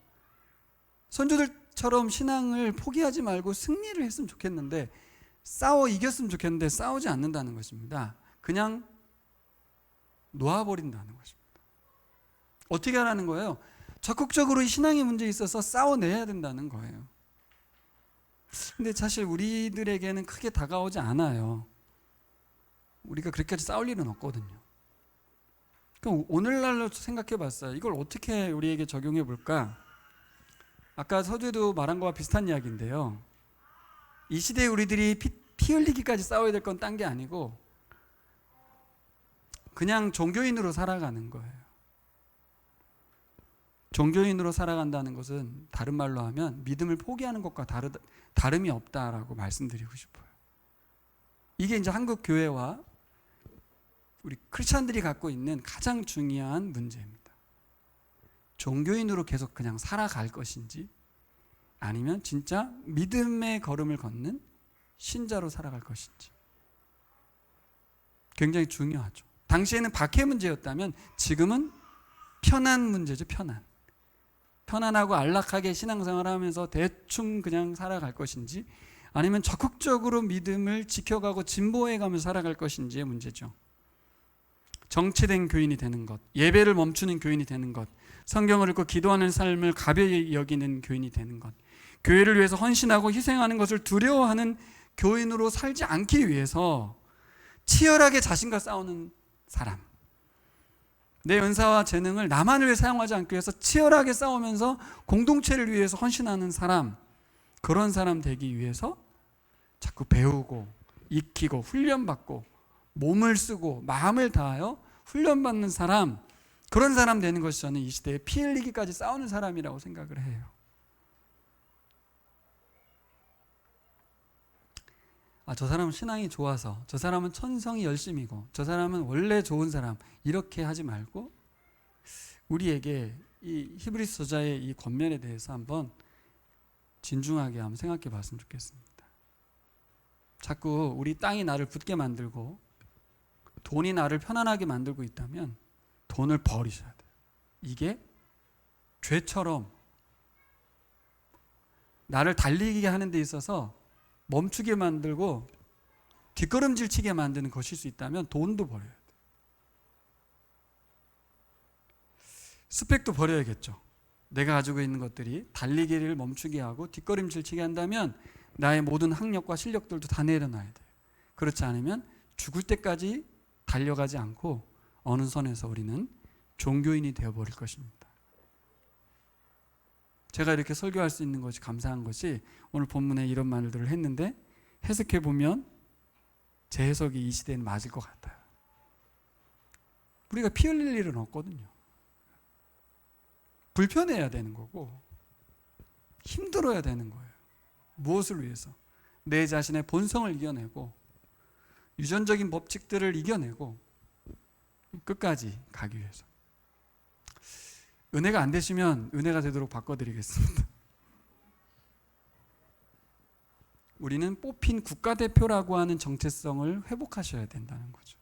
선조들처럼 신앙을 포기하지 말고 승리를 했으면 좋겠는데, 싸워 이겼으면 좋겠는데 싸우지 않는다는 것입니다. 그냥 놓아버린다는 것입니다. 어떻게 하라는 거예요? 적극적으로 신앙의 문제에 있어서 싸워내야 된다는 거예요. 근데 사실 우리들에게는 크게 다가오지 않아요. 우리가 그렇게까지 싸울 일은 없거든요. 그럼 오늘날로 생각해 봤어요. 이걸 어떻게 우리에게 적용해 볼까? 아까 서두에도 말한 거와 비슷한 이야기인데요. 이 시대에 우리들이 피 흘리기까지 싸워야 될 건 딴 게 아니고 그냥 종교인으로 살아가는 거예요. 종교인으로 살아간다는 것은 다른 말로 하면 믿음을 포기하는 것과 다름이 없다라고 말씀드리고 싶어요. 이게 이제 한국 교회와 우리 크리스찬들이 갖고 있는 가장 중요한 문제입니다. 종교인으로 계속 그냥 살아갈 것인지, 아니면 진짜 믿음의 걸음을 걷는 신자로 살아갈 것인지. 굉장히 중요하죠. 당시에는 박해 문제였다면 지금은 편안 문제죠. 편안하고 안락하게 신앙생활을 하면서 대충 그냥 살아갈 것인지, 아니면 적극적으로 믿음을 지켜가고 진보해가면서 살아갈 것인지의 문제죠. 정체된 교인이 되는 것, 예배를 멈추는 교인이 되는 것, 성경을 읽고 기도하는 삶을 가벼이 여기는 교인이 되는 것, 교회를 위해서 헌신하고 희생하는 것을 두려워하는 교인으로 살지 않기 위해서 치열하게 자신과 싸우는 사람, 내 은사와 재능을 나만을 위해 사용하지 않기 위해서 치열하게 싸우면서 공동체를 위해서 헌신하는 사람, 그런 사람 되기 위해서 자꾸 배우고 익히고 훈련받고 몸을 쓰고 마음을 다하여 훈련받는 사람, 그런 사람 되는 것이 저는 이 시대에 피 흘리기까지 싸우는 사람이라고 생각을 해요. 저 사람은 신앙이 좋아서, 저 사람은 천성이 열심이고, 저 사람은 원래 좋은 사람, 이렇게 하지 말고 우리에게 이 히브리서 저자의 이 권면에 대해서 한번 진중하게 한번 생각해 봤으면 좋겠습니다. 자꾸 우리 땅이 나를 붙게 만들고 돈이 나를 편안하게 만들고 있다면 돈을 버리셔야 돼요. 이게 죄처럼 나를 달리게 하는 데 있어서 멈추게 만들고 뒷걸음질 치게 만드는 것일 수 있다면 돈도 버려야 돼요. 스펙도 버려야겠죠. 내가 가지고 있는 것들이 달리기를 멈추게 하고 뒷걸음질 치게 한다면 나의 모든 학력과 실력들도 다 내려놔야 돼요. 그렇지 않으면 죽을 때까지 달려가지 않고 어느 선에서 우리는 종교인이 되어버릴 것입니다. 제가 이렇게 설교할 수 있는 것이 감사한 것이, 오늘 본문에 이런 말들을 했는데 해석해 보면 제 해석이 이 시대에는 맞을 것 같아요. 우리가 피 흘릴 일은 없거든요. 불편해야 되는 거고 힘들어야 되는 거예요. 무엇을 위해서? 내 자신의 본성을 이겨내고 유전적인 법칙들을 이겨내고 끝까지 가기 위해서. 은혜가 안 되시면 은혜가 되도록 바꿔드리겠습니다. 우리는 뽑힌 국가대표라고 하는 정체성을 회복하셔야 된다는 거죠.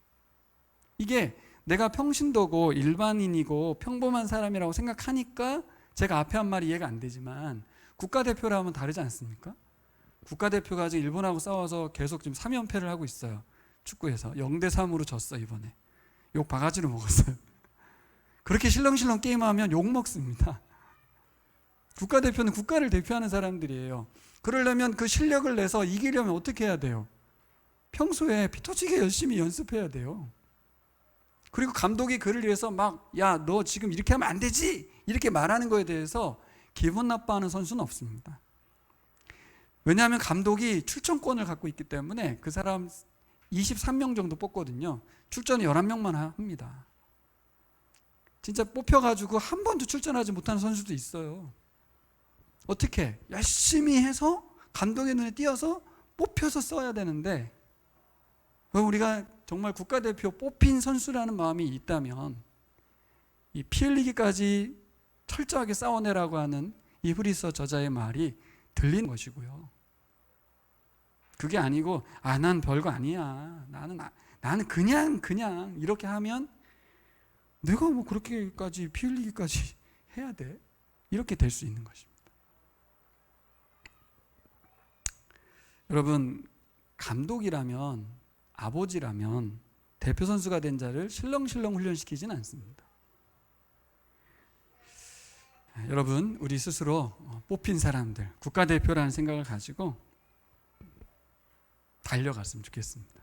이게 내가 평신도고 일반인이고 평범한 사람이라고 생각하니까 제가 앞에 한 말이 이해가 안 되지만, 국가대표라면 다르지 않습니까? 국가대표가 지금 일본하고 싸워서 계속 지금 3연패를 하고 있어요. 축구에서 0대3으로 졌어. 이번에 욕 바가지로 먹었어요. 그렇게 실렁실렁 게임하면 욕 먹습니다. 국가대표는 국가를 대표하는 사람들이에요. 그러려면 그 실력을 내서 이기려면 어떻게 해야 돼요? 평소에 피 터지게 열심히 연습해야 돼요. 그리고 감독이 그를 위해서 막, 야, 너 지금 이렇게 하면 안 되지, 이렇게 말하는 거에 대해서 기분 나빠하는 선수는 없습니다. 왜냐하면 감독이 출전권을 갖고 있기 때문에 그 사람 23명 정도 뽑거든요. 출전을 11명만 합니다. 진짜 뽑혀가지고 한 번도 출전하지 못하는 선수도 있어요. 어떻게? 열심히 해서 감독의 눈에 띄어서 뽑혀서 써야 되는데, 우리가 정말 국가대표 뽑힌 선수라는 마음이 있다면 이 피 흘리기까지 철저하게 싸워내라고 하는 이 후리서 저자의 말이 들리는 것이고요. 그게 아니고 난 별거 아니야. 나는 그냥 이렇게 하면 내가 뭐 그렇게까지 피 흘리기까지 해야 돼? 이렇게 될 수 있는 것입니다. 여러분, 감독이라면, 아버지라면 대표 선수가 된 자를 실렁실렁 훈련시키지는 않습니다. 여러분, 우리 스스로 뽑힌 사람들, 국가대표라는 생각을 가지고 달려갔으면 좋겠습니다.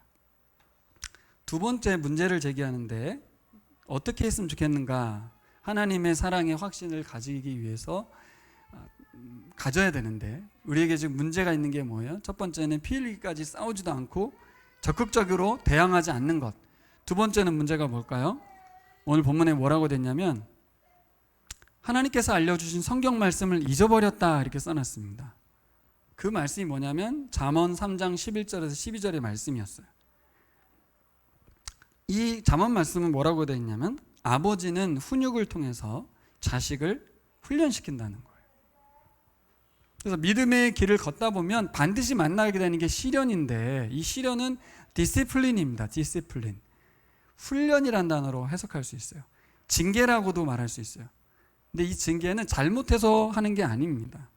두 번째 문제를 제기하는데 어떻게 했으면 좋겠는가? 하나님의 사랑의 확신을 가지기 위해서 가져야 되는데 우리에게 지금 문제가 있는 게 뭐예요? 첫 번째는 피 흘리기까지 싸우지도 않고 적극적으로 대항하지 않는 것. 두 번째는 문제가 뭘까요? 오늘 본문에 뭐라고 됐냐면 하나님께서 알려주신 성경 말씀을 잊어버렸다 이렇게 써놨습니다. 그 말씀이 뭐냐면 잠언 3장 11절에서 12절의 말씀이었어요. 이 잠언 말씀은 뭐라고 되어 있냐면 아버지는 훈육을 통해서 자식을 훈련시킨다는 거예요. 그래서 믿음의 길을 걷다 보면 반드시 만나게 되는 게 시련인데 이 시련은 디시플린입니다. 디시플린. 훈련이란 단어로 해석할 수 있어요. 징계라고도 말할 수 있어요. 근데 이 징계는 잘못해서 하는 게 아닙니다.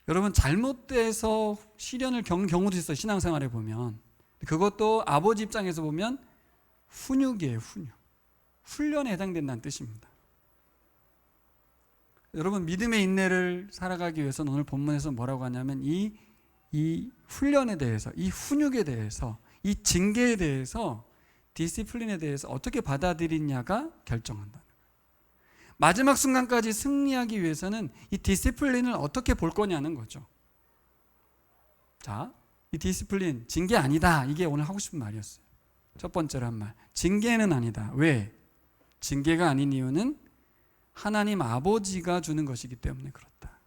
여러분, 잘못돼서 시련을 겪는 경우도 있어요. 신앙생활에 보면. 그것도 아버지 입장에서 보면 훈육이에요. 훈육. 훈련에 해당된다는 뜻입니다. 여러분, 믿음의 인내를 살아가기 위해서는 오늘 본문에서 뭐라고 하냐면 이 훈련에 대해서, 이 훈육에 대해서, 이 징계에 대해서, 디시플린에 대해서 어떻게 받아들이냐가 결정한다는 거예요. 마지막 순간까지 승리하기 위해서는 이 디시플린을 어떻게 볼 거냐는 거죠. 자, 이 디시플린, 징계 아니다. 이게 오늘 하고 싶은 말이었어요. 첫 번째로 한 말. 징계는 아니다. 왜? 징계가 아닌 이유는 하나님 아버지가 주는 것이기 때문에 그렇다.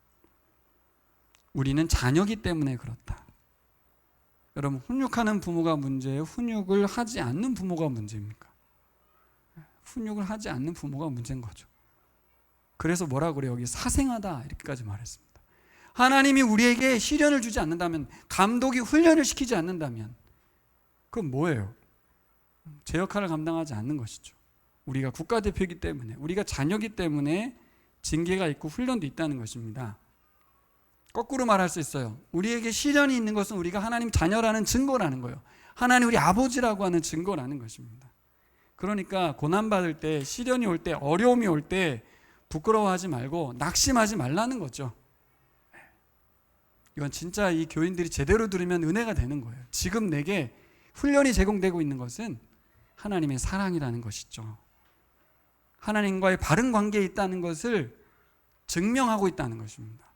우리는 자녀이기 때문에 그렇다. 여러분, 훈육하는 부모가 문제예요? 훈육을 하지 않는 부모가 문제입니까? 훈육을 하지 않는 부모가 문제인 거죠. 그래서 뭐라고 그래요? 여기 사생하다 이렇게까지 말했습니다. 하나님이 우리에게 시련을 주지 않는다면, 감독이 훈련을 시키지 않는다면 그건 뭐예요? 제 역할을 감당하지 않는 것이죠. 우리가 국가대표이기 때문에, 우리가 자녀이기 때문에 징계가 있고 훈련도 있다는 것입니다. 거꾸로 말할 수 있어요. 우리에게 시련이 있는 것은 우리가 하나님 자녀라는 증거라는 거예요. 하나님 우리 아버지라고 하는 증거라는 것입니다. 그러니까 고난받을 때, 시련이 올 때, 어려움이 올 때 부끄러워하지 말고 낙심하지 말라는 거죠. 이건 진짜 이 교인들이 제대로 들으면 은혜가 되는 거예요. 지금 내게 훈련이 제공되고 있는 것은 하나님의 사랑이라는 것이죠. 하나님과의 바른 관계에 있다는 것을 증명하고 있다는 것입니다.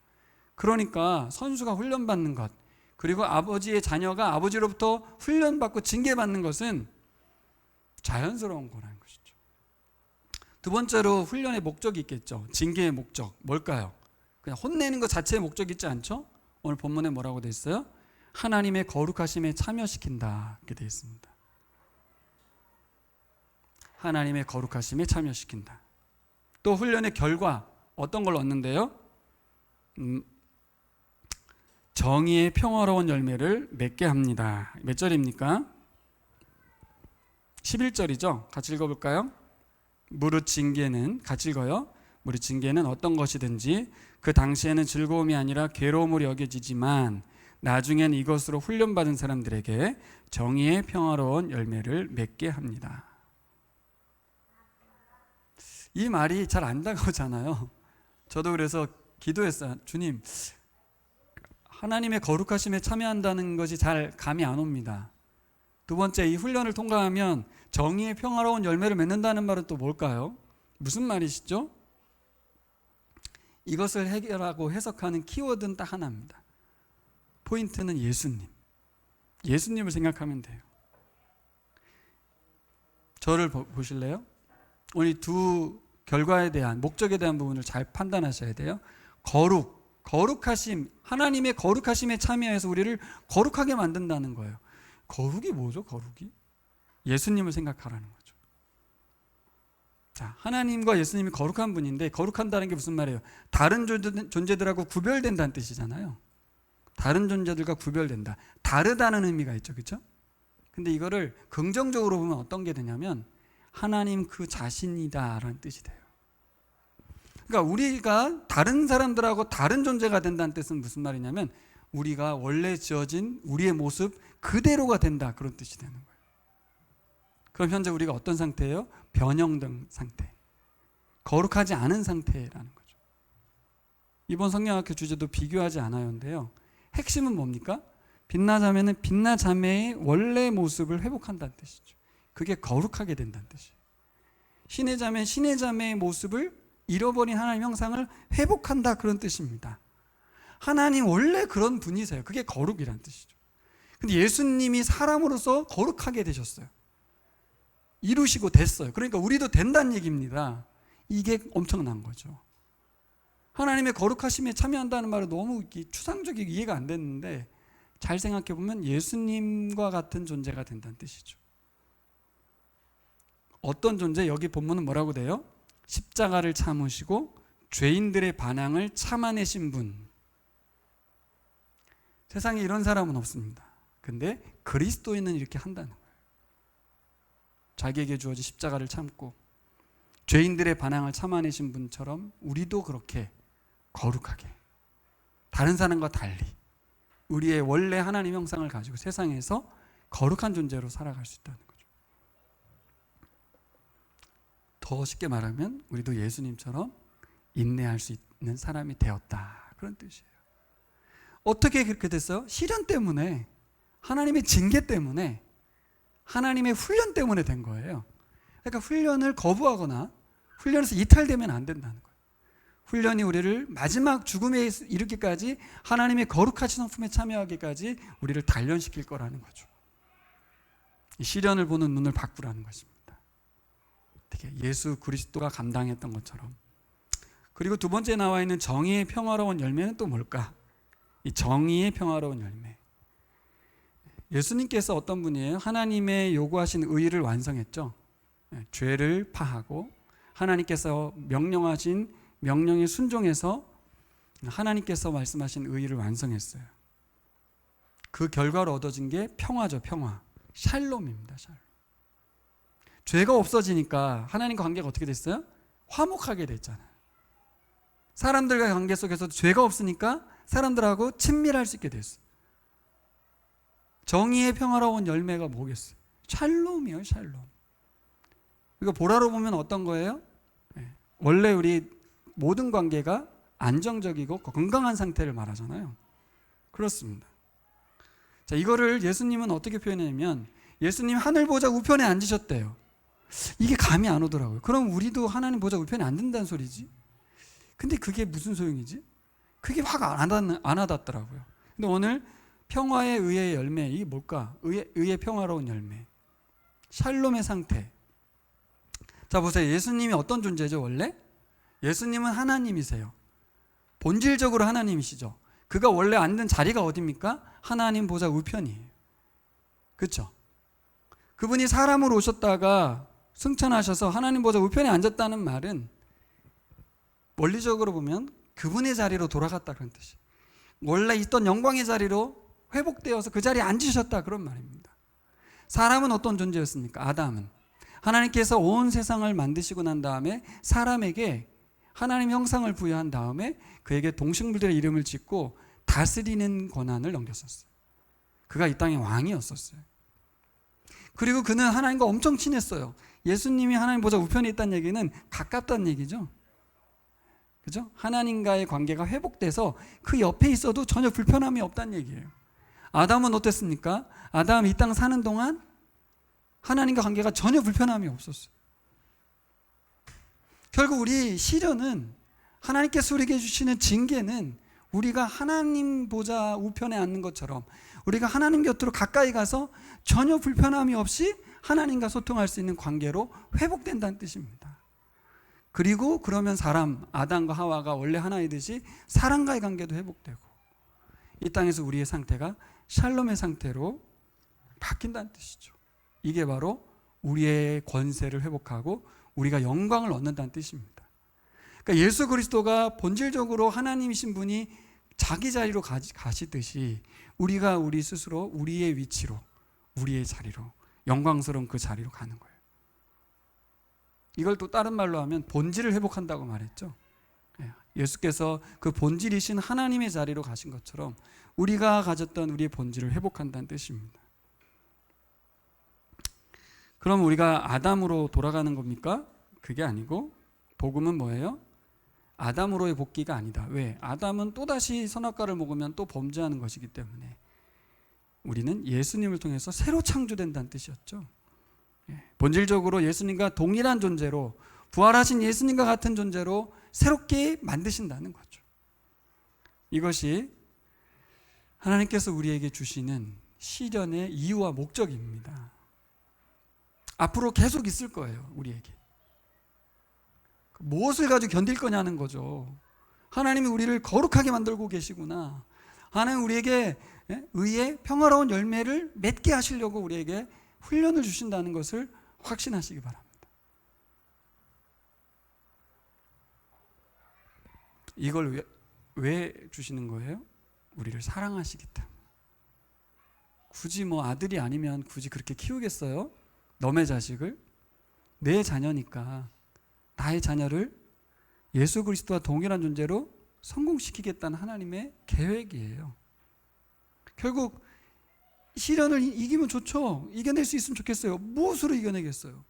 그러니까 선수가 훈련받는 것, 그리고 아버지의 자녀가 아버지로부터 훈련받고 징계받는 것은 자연스러운 거라는 것이죠. 두 번째로 훈련의 목적이 있겠죠. 징계의 목적 뭘까요? 그냥 혼내는 것 자체의 목적이 있지 않죠? 오늘 본문에 뭐라고 되어 있어요? 하나님의 거룩하심에 참여시킨다 이렇게 되어 있습니다. 하나님의 거룩하심에 참여시킨다. 또 훈련의 결과 어떤 걸 얻는데요? 정의의 평화로운 열매를 맺게 합니다. 몇 절입니까? 11절이죠. 같이 읽어볼까요? 무릇 징계는, 같이 읽어요. 무릇 징계는 어떤 것이든지 그 당시에는 즐거움이 아니라 괴로움으로 여겨지지만 나중엔 이것으로 훈련받은 사람들에게 정의의 평화로운 열매를 맺게 합니다. 이 말이 잘 안 다가오잖아요. 저도 그래서 기도했어요. 주님, 하나님의 거룩하심에 참여한다는 것이 잘 감이 안 옵니다. 두 번째, 이 훈련을 통과하면 정의의 평화로운 열매를 맺는다는 말은 또 뭘까요? 무슨 말이시죠? 이것을 해결하고 해석하는 키워드는 딱 하나입니다. 포인트는 예수님. 예수님을 생각하면 돼요. 저를 보실래요? 오늘 두 결과에 대한, 목적에 대한 부분을 잘 판단하셔야 돼요. 거룩하심, 하나님의 거룩하심에 참여해서 우리를 거룩하게 만든다는 거예요. 거룩이 뭐죠? 거룩이? 예수님을 생각하라는 거죠. 자, 하나님과 예수님이 거룩한 분인데 거룩한다는 게 무슨 말이에요? 다른 존재들하고 구별된다는 뜻이잖아요. 다른 존재들과 구별된다. 다르다는 의미가 있죠. 그렇죠? 근데 이거를 긍정적으로 보면 어떤 게 되냐면 하나님 그 자신이다라는 뜻이 돼요. 그러니까 우리가 다른 사람들하고 다른 존재가 된다는 뜻은 무슨 말이냐면 우리가 원래 지어진 우리의 모습 그대로가 된다, 그런 뜻이 되는 거예요. 그럼 현재 우리가 어떤 상태예요? 변형된 상태, 거룩하지 않은 상태라는 거죠. 이번 성경학교 주제도 비교하지 않아요인데요, 핵심은 뭡니까? 빛나 자매는 빛나 자매의 원래 모습을 회복한다는 뜻이죠. 그게 거룩하게 된다는 뜻이에요. 신의 자매는 신의 자매의 모습을 잃어버린 하나님 형상을 회복한다, 그런 뜻입니다. 하나님 원래 그런 분이세요. 그게 거룩이란 뜻이죠. 근데 예수님이 사람으로서 거룩하게 되셨어요. 이루시고 됐어요. 그러니까 우리도 된다는 얘기입니다. 이게 엄청난 거죠. 하나님의 거룩하심에 참여한다는 말은 너무 추상적이고 이해가 안 됐는데 잘 생각해 보면 예수님과 같은 존재가 된다는 뜻이죠. 어떤 존재? 여기 본문은 뭐라고 돼요? 십자가를 참으시고 죄인들의 반항을 참아내신 분. 세상에 이런 사람은 없습니다. 근데 그리스도인은 이렇게 한다는 거예요. 자기에게 주어진 십자가를 참고 죄인들의 반항을 참아내신 분처럼 우리도 그렇게 거룩하게 다른 사람과 달리 우리의 원래 하나님 형상을 가지고 세상에서 거룩한 존재로 살아갈 수 있다는 거죠. 더 쉽게 말하면 우리도 예수님처럼 인내할 수 있는 사람이 되었다, 그런 뜻이에요. 어떻게 그렇게 됐어요? 시련 때문에, 하나님의 징계 때문에, 하나님의 훈련 때문에 된 거예요. 그러니까 훈련을 거부하거나 훈련에서 이탈되면 안 된다는 거예요. 훈련이 우리를 마지막 죽음에 이르기까지 하나님의 거룩하신 성품에 참여하기까지 우리를 단련시킬 거라는 거죠. 이 시련을 보는 눈을 바꾸라는 것입니다. 어떻게 예수 그리스도가 감당했던 것처럼. 그리고 두 번째 나와 있는 정의의 평화로운 열매는 또 뭘까? 이 정의의 평화로운 열매. 예수님께서 어떤 분이에요? 하나님의 요구하신 의를 완성했죠. 죄를 파하고 하나님께서 명령하신 명령에 순종해서 하나님께서 말씀하신 의를 완성했어요. 그 결과로 얻어진 게 평화죠. 평화. 샬롬입니다. 샬롬. 죄가 없어지니까 하나님과 관계가 어떻게 됐어요? 화목하게 됐잖아요. 사람들과의 관계 속에서도 죄가 없으니까 사람들하고 친밀할 수 있게 됐어요. 정의의 평화로운 열매가 뭐겠어요? 샬롬이에요. 샬롬. 이거 보라로 보면 어떤 거예요? 원래 우리 모든 관계가 안정적이고 건강한 상태를 말하잖아요. 그렇습니다. 자, 이거를 예수님은 어떻게 표현하냐면 예수님 하늘 보좌 우편에 앉으셨대요. 이게 감이 안 오더라고요. 그럼 우리도 하나님 보좌 우편에 앉는다는 소리지? 근데 그게 무슨 소용이지? 그게 확 안 와닿더라고요. 근데 오늘 평화의 의의 열매, 이게 뭘까? 의의 평화로운 열매. 샬롬의 상태. 자, 보세요. 예수님이 어떤 존재죠, 원래? 예수님은 하나님이세요. 본질적으로 하나님이시죠. 그가 원래 앉는 자리가 어디입니까? 하나님 보좌 우편이에요. 그렇죠? 그분이 사람으로 오셨다가 승천하셔서 하나님 보좌 우편에 앉았다는 말은 원리적으로 보면 그분의 자리로 돌아갔다, 그런 뜻이에요. 원래 있던 영광의 자리로 회복되어서 그 자리에 앉으셨다, 그런 말입니다. 사람은 어떤 존재였습니까? 아담은 하나님께서 온 세상을 만드시고 난 다음에 사람에게 하나님 형상을 부여한 다음에 그에게 동식물들의 이름을 짓고 다스리는 권한을 넘겼었어요. 그가 이 땅의 왕이었었어요. 그리고 그는 하나님과 엄청 친했어요. 예수님이 하나님 보좌 우편에 있다는 얘기는 가깝다는 얘기죠. 그죠? 하나님과의 관계가 회복돼서 그 옆에 있어도 전혀 불편함이 없다는 얘기예요. 아담은 어땠습니까? 아담이 이 땅 사는 동안 하나님과 관계가 전혀 불편함이 없었어요. 결국 우리 시련은, 하나님께서 우리에게 주시는 징계는 우리가 하나님 보좌 우편에 앉는 것처럼 우리가 하나님 곁으로 가까이 가서 전혀 불편함이 없이 하나님과 소통할 수 있는 관계로 회복된다는 뜻입니다. 그리고 그러면 사람, 아담과 하와가 원래 하나이듯이 사람과의 관계도 회복되고 이 땅에서 우리의 상태가 샬롬의 상태로 바뀐다는 뜻이죠. 이게 바로 우리의 권세를 회복하고 우리가 영광을 얻는다는 뜻입니다. 그러니까 예수 그리스도가 본질적으로 하나님이신 분이 자기 자리로 가시듯이 우리가 우리 스스로 우리의 위치로, 우리의 자리로, 영광스러운 그 자리로 가는 거예요. 이걸 또 다른 말로 하면 본질을 회복한다고 말했죠. 예수께서 그 본질이신 하나님의 자리로 가신 것처럼 우리가 가졌던 우리의 본질을 회복한다는 뜻입니다. 그럼 우리가 아담으로 돌아가는 겁니까? 그게 아니고 복음은 뭐예요? 아담으로의 복귀가 아니다. 왜? 아담은 또다시 선악과를 먹으면 또 범죄하는 것이기 때문에 우리는 예수님을 통해서 새로 창조된다는 뜻이었죠. 본질적으로 예수님과 동일한 존재로, 부활하신 예수님과 같은 존재로 새롭게 만드신다는 거죠. 이것이 하나님께서 우리에게 주시는 시련의 이유와 목적입니다. 앞으로 계속 있을 거예요, 우리에게. 무엇을 가지고 견딜 거냐는 거죠. 하나님이 우리를 거룩하게 만들고 계시구나. 하나님 우리에게 의의 평화로운 열매를 맺게 하시려고 우리에게 훈련을 주신다는 것을 확신하시기 바랍니다. 이걸 왜 주시는 거예요? 우리를 사랑하시기 때문에. 굳이 아들이 아니면 굳이 그렇게 키우겠어요? 너의 자식을? 내 자녀니까 나의 자녀를 예수 그리스도와 동일한 존재로 성공시키겠다는 하나님의 계획이에요. 결국 시련을 이기면 좋죠. 이겨낼 수 있으면 좋겠어요. 무엇으로 이겨내겠어요?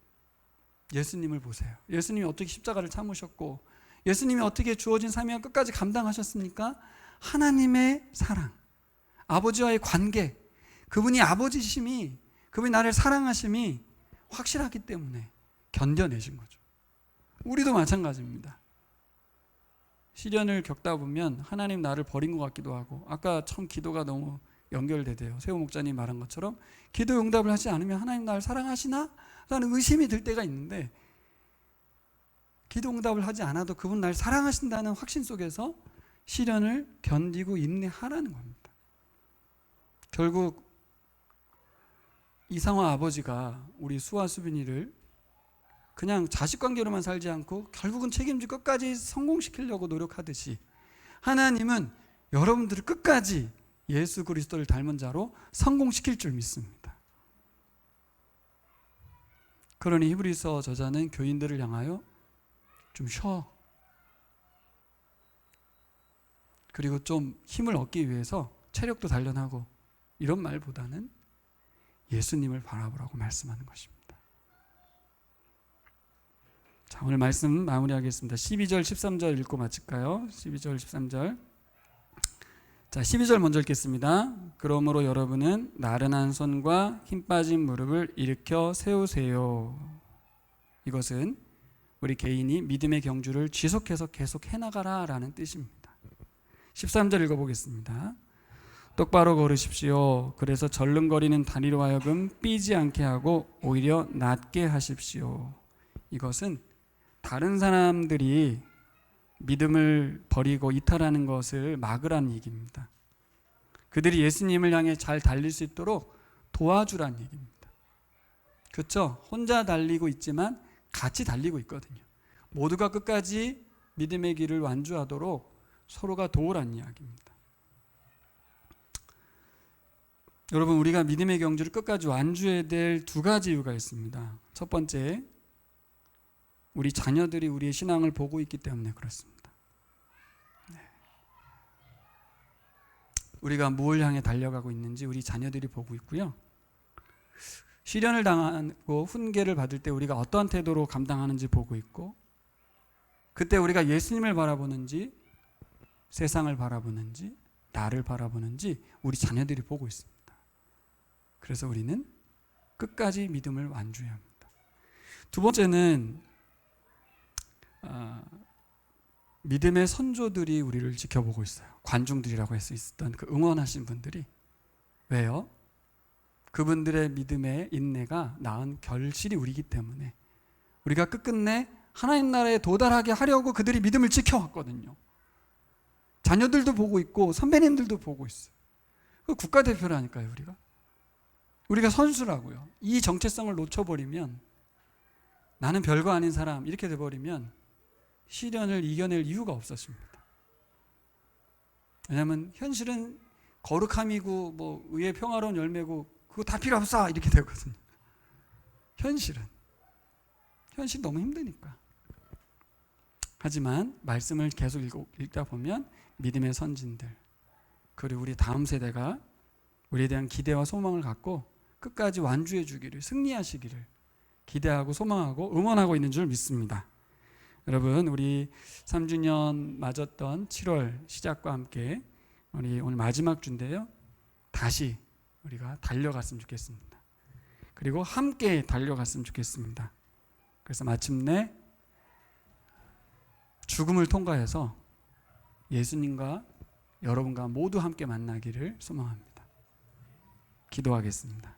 예수님을 보세요. 예수님이 어떻게 십자가를 참으셨고 예수님이 어떻게 주어진 사명을 끝까지 감당하셨습니까? 하나님의 사랑, 아버지와의 관계, 그분이 아버지심이, 그분이 나를 사랑하심이 확실하기 때문에 견뎌내신 거죠. 우리도 마찬가지입니다. 시련을 겪다 보면 하나님 나를 버린 것 같기도 하고, 아까 처음 기도가 너무 연결되대요. 세호 목자님 말한 것처럼 기도 응답을 하지 않으면 하나님 나를 사랑하시나? 라는 의심이 들 때가 있는데, 기도 응답을 하지 않아도 그분 날 사랑하신다는 확신 속에서 시련을 견디고 인내하라는 겁니다. 결국 이상화 아버지가 우리 수아 수빈이를 그냥 자식관계로만 살지 않고 결국은 책임지고 끝까지 성공시키려고 노력하듯이 하나님은 여러분들을 끝까지 예수 그리스도를 닮은 자로 성공시킬 줄 믿습니다. 그러니 히브리서 저자는 교인들을 향하여 좀 쉬어, 그리고 좀 힘을 얻기 위해서 체력도 단련하고, 이런 말보다는 예수님을 바라보라고 말씀하는 것입니다. 자, 오늘 말씀 마무리하겠습니다. 12절 13절 읽고 마칠까요? 12절 13절. 자, 12절 먼저 읽겠습니다. 그러므로 여러분은 나른한 손과 힘 빠진 무릎을 일으켜 세우세요. 이것은 우리 개인이 믿음의 경주를 지속해서 계속 해나가라 라는 뜻입니다. 13절 읽어보겠습니다. 똑바로 걸으십시오. 그래서 절름거리는 다리로 하여금 삐지 않게 하고 오히려 낫게 하십시오. 이것은 다른 사람들이 믿음을 버리고 이탈하는 것을 막으라는 얘기입니다. 그들이 예수님을 향해 잘 달릴 수 있도록 도와주라는 얘기입니다. 그렇죠? 혼자 달리고 있지만 같이 달리고 있거든요. 모두가 끝까지 믿음의 길을 완주하도록 서로가 도우라는 이야기입니다. 여러분, 우리가 믿음의 경주를 끝까지 완주해야 될 두 가지 이유가 있습니다. 첫 번째, 우리 자녀들이 우리의 신앙을 보고 있기 때문에 그렇습니다. 우리가 무엇을 향해 달려가고 있는지 우리 자녀들이 보고 있고요. 시련을 당하고 훈계를 받을 때 우리가 어떠한 태도로 감당하는지 보고 있고, 그때 우리가 예수님을 바라보는지 세상을 바라보는지 나를 바라보는지 우리 자녀들이 보고 있습니다. 그래서 우리는 끝까지 믿음을 완주해야 합니다. 두 번째는 믿음의 선조들이 우리를 지켜보고 있어요. 관중들이라고 할 수 있었던 그 응원하신 분들이. 왜요? 그분들의 믿음의 인내가 낳은 결실이 우리이기 때문에 우리가 끝끝내 하나님 나라에 도달하게 하려고 그들이 믿음을 지켜왔거든요. 자녀들도 보고 있고 선배님들도 보고 있어요. 그 국가대표라니까요. 우리가 선수라고요. 이 정체성을 놓쳐버리면 나는 별거 아닌 사람 이렇게 돼버리면 시련을 이겨낼 이유가 없었습니다. 왜냐하면 현실은 거룩함이고 뭐 의의 평화로운 열매고 그거 다 필요 없어 이렇게 되거든요. 현실 너무 힘드니까. 하지만 말씀을 계속 읽다 보면 믿음의 선진들 그리고 우리 다음 세대가 우리에 대한 기대와 소망을 갖고 끝까지 완주해 주기를, 승리하시기를 기대하고 소망하고 응원하고 있는 줄 믿습니다. 여러분, 우리 3주년 맞았던 7월 시작과 함께 우리 오늘 마지막 주인데요, 다시 우리가 달려갔으면 좋겠습니다. 그리고 함께 달려갔으면 좋겠습니다. 그래서 마침내 죽음을 통과해서 예수님과 여러분과 모두 함께 만나기를 소망합니다. 기도하겠습니다.